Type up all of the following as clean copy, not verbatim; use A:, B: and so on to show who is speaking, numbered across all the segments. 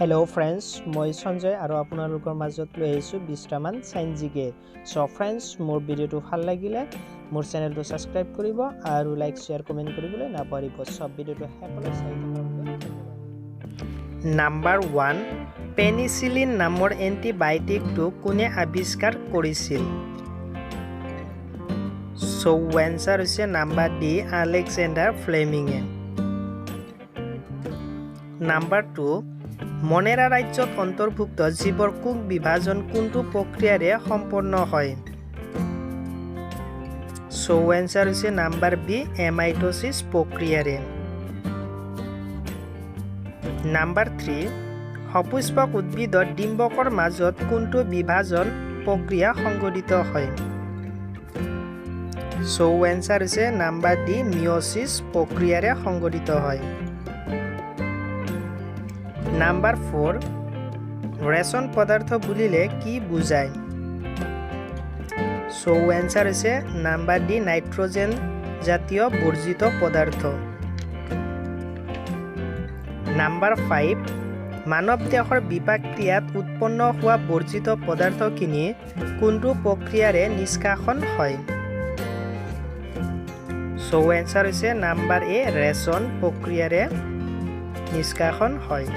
A: Hello friends, মই সঞ্জয় আৰু আপোনালোকৰ মাজত লৈ আহিছোঁ 20টা মান সায়েন্স জিকে। সো ফ্ৰেন্ডছ, মোৰ ভিডিঅ'টো ভাল লাগিলে মোৰ চেনেলটো সাবস্ক্ৰাইব কৰিব আৰু লাইক শেয়াৰ কমেন্ট কৰিবলৈ নাপাহৰিব। সব ভিডিঅ'টো হেপলৈ চাই থকাৰ বাবে ধন্যবাদ। নাম্বাৰ 1, পেনিচিলিন নামৰ এন্টিবায়টিকটো কোনে আৱিষ্কাৰ কৰিছিল? সো এনসাৰ হৈছে নাম্বাৰ ডি, আলেকজেণ্ডাৰ ফ্লেমিঙে। নাম্বাৰ 2, মনেৰা ৰাজ্যত অন্তৰ্ভুক্ত জীৱৰ কোষ বিভাজন কোনটো প্ৰক্ৰিয়াৰে সম্পন্ন হয়? সো এনসাৰ হৈছে নাম্বাৰ বি, এমাইটোসিছ প্ৰক্ৰিয়াৰে। নাম্বাৰ 3, সপুষ্পক উদ্ভিদৰ ডিম্বকৰ মাজত কোনটো বিভাজন প্ৰক্ৰিয়া সংঘটিত হয়? সো এনসাৰ হৈছে নাম্বাৰ ডি, মিয়োসিছ প্ৰক্ৰিয়াৰে সংঘটিত হয়। নাম্বাৰ 4, ৰেচন পদাৰ্থ বুলিলে কি বুজায়? সো এনসাৰ হৈছে নাম্বাৰ ডি, নাইট্ৰজেন জাতীয় বৰ্জিত পদাৰ্থ। নাম্বাৰ 5, মানৱ দেহৰ বিপাক ক্ৰিয়াত উৎপন্ন হোৱা বৰ্জিত পদাৰ্থখিনি কোনটো প্ৰক্ৰিয়াৰে নিষ্কাশন হয়? সো এনসাৰ হৈছে নাম্বাৰ এ, ৰেচন প্ৰক্ৰিয়াৰে নিষ্কাশন হয়।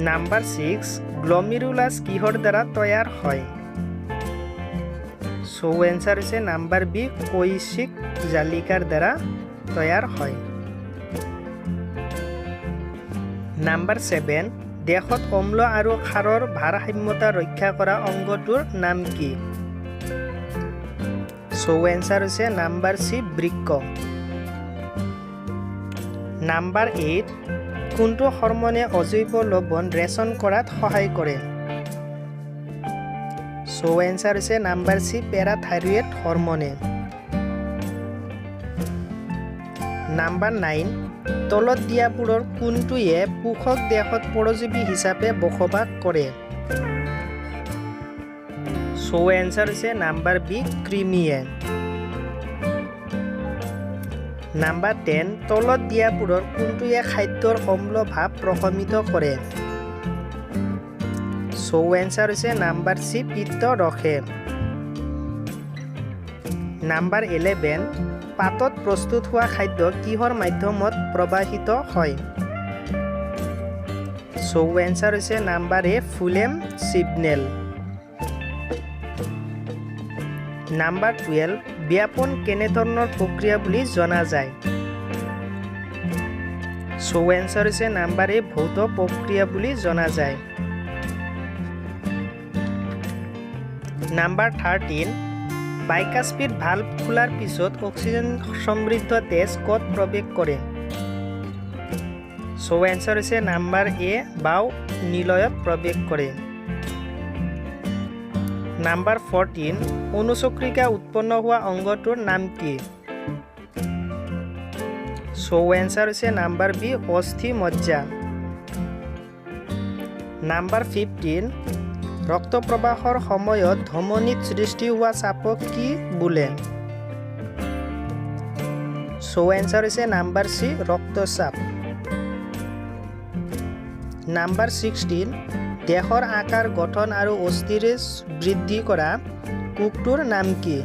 A: নাম্বাৰ 6, গ্লমেৰুলাছ কিহৰ দ্বাৰা তৈয়াৰ হয়? সো এনসাৰ হৈছে নাম্বাৰ বি, কৈশিক জালিকাৰ দ্বাৰা তৈয়াৰ হয়। নাম্বাৰ 7, দেহত অম্ল আৰু ক্ষাৰৰ ভাৰসাম্যতা ৰক্ষা কৰা অংগটোৰ নাম কি? সো এনসাৰ হৈছে নাম্বাৰ চি, বৃক্ক। নাম্বাৰ 8, কোনটো হৰমনে অজৈব লৱণ ৰেচন কৰাত সহায় কৰে? সো এনসাৰ হৈছে নাম্বাৰ চি, পেৰাথাইৰয়েড হৰমনে। নাম্বাৰ 9, তলত দিয়াবোৰৰ কোনটোৱে পুৰুষ দেহত পৰজীৱী হিচাপে বসবাস কৰে? সো এনসাৰ হৈছে নাম্বাৰ বি, কৃমিয়ে। নাম্বাৰ 10, তলত দিয়াবোৰৰ কোনটোৱে খাদ্যৰ অম্ল ভাৱ প্ৰশমিত কৰে? সো এনসাৰ হৈছে নাম্বাৰ চি, পিত্তৰসে। নাম্বাৰ 11, পাতত প্ৰস্তুত হোৱা খাদ্য কিহৰ মাধ্যমত প্ৰবাহিত হয়? সো এনসাৰ হৈছে নাম্বাৰ এ, ফুলেম সিগনেল। নাম্বাৰ 12, ব্যাপন কেনেধৰণৰ প্ৰক্ৰিয়া বুলি জনা যায়? সো এনসাৰ হৈছে নাম্বাৰ এ, ভৌত প্ৰক্ৰিয়া বুলি জনা যায়। নাম্বাৰ 13, বাইকাস্পিড ভাল্ভ খোলাৰ পিছত অক্সিজেন সমৃদ্ধ তেজ ক'ত প্ৰৱেশ কৰে? সো এনসাৰ হৈছে নাম্বাৰ এ, বাও নিলয়ত প্ৰৱেশ কৰে। নাম্বাৰ 14, অনুচক্ৰিকা উৎপন্ন হোৱা অংগটোৰ নাম কি? সো এনসাৰ হৈছে নাম্বাৰ বি, অস্থি মজ্জা। নাম্বাৰ 15, ৰক্ত প্ৰবাহৰ সময়ত ধমনীত সৃষ্টি হোৱা চাপক কি বোলে? সো এনসাৰ হৈছে নাম্বাৰ চি, ৰক্তচাপ। নাম্বাৰ 16, দেহৰ আকাৰ গঠন আৰু অস্থিৰেজ বৃদ্ধি কৰা কোষটোৰ নাম কি?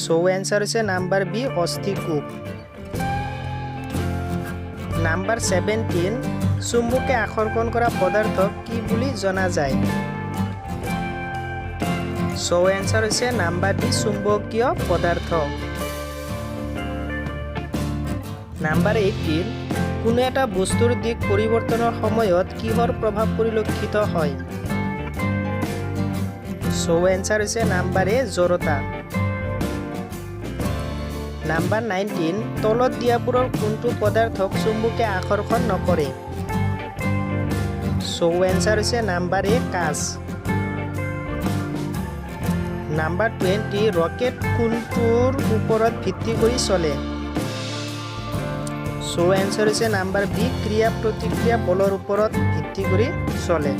A: সো এনসাৰ হৈছে নাম্বাৰ বি, অস্থিকোষ। নাম্বাৰ 17, চুম্বকে আকৰ্ষণ কৰা পদাৰ্থক কি বুলি জনা যায়? সো এনসাৰ হৈছে নাম্বাৰ ডি, চুম্বকীয় পদাৰ্থ। নাম্বাৰ 18, কোনো এটা বস্তুৰ দিক পৰিৱৰ্তনৰ সময়ত কিহৰ প্ৰভাৱ পৰিলক্ষিত হয়? সো এনসাৰ হৈছে নাম্বাৰ এ, জড়তা। নাম্বাৰ 19, তলত দিয়াবোৰৰ কোনটো পদাৰ্থক চুম্বকে আকৰ্ষণ নকৰে? সো এনসাৰ হৈছে নাম্বাৰ এ, কাঁচ। নাম্বাৰ 20, ৰকেট কোনটোৰ ওপৰত ভিত্তি কৰি চলে? সো এনসাৰ হৈছে নাম্বাৰ বি, ক্ৰিয়া প্ৰতিক্ৰিয়া বলৰ ওপৰত ভিত্তি কৰি চলে।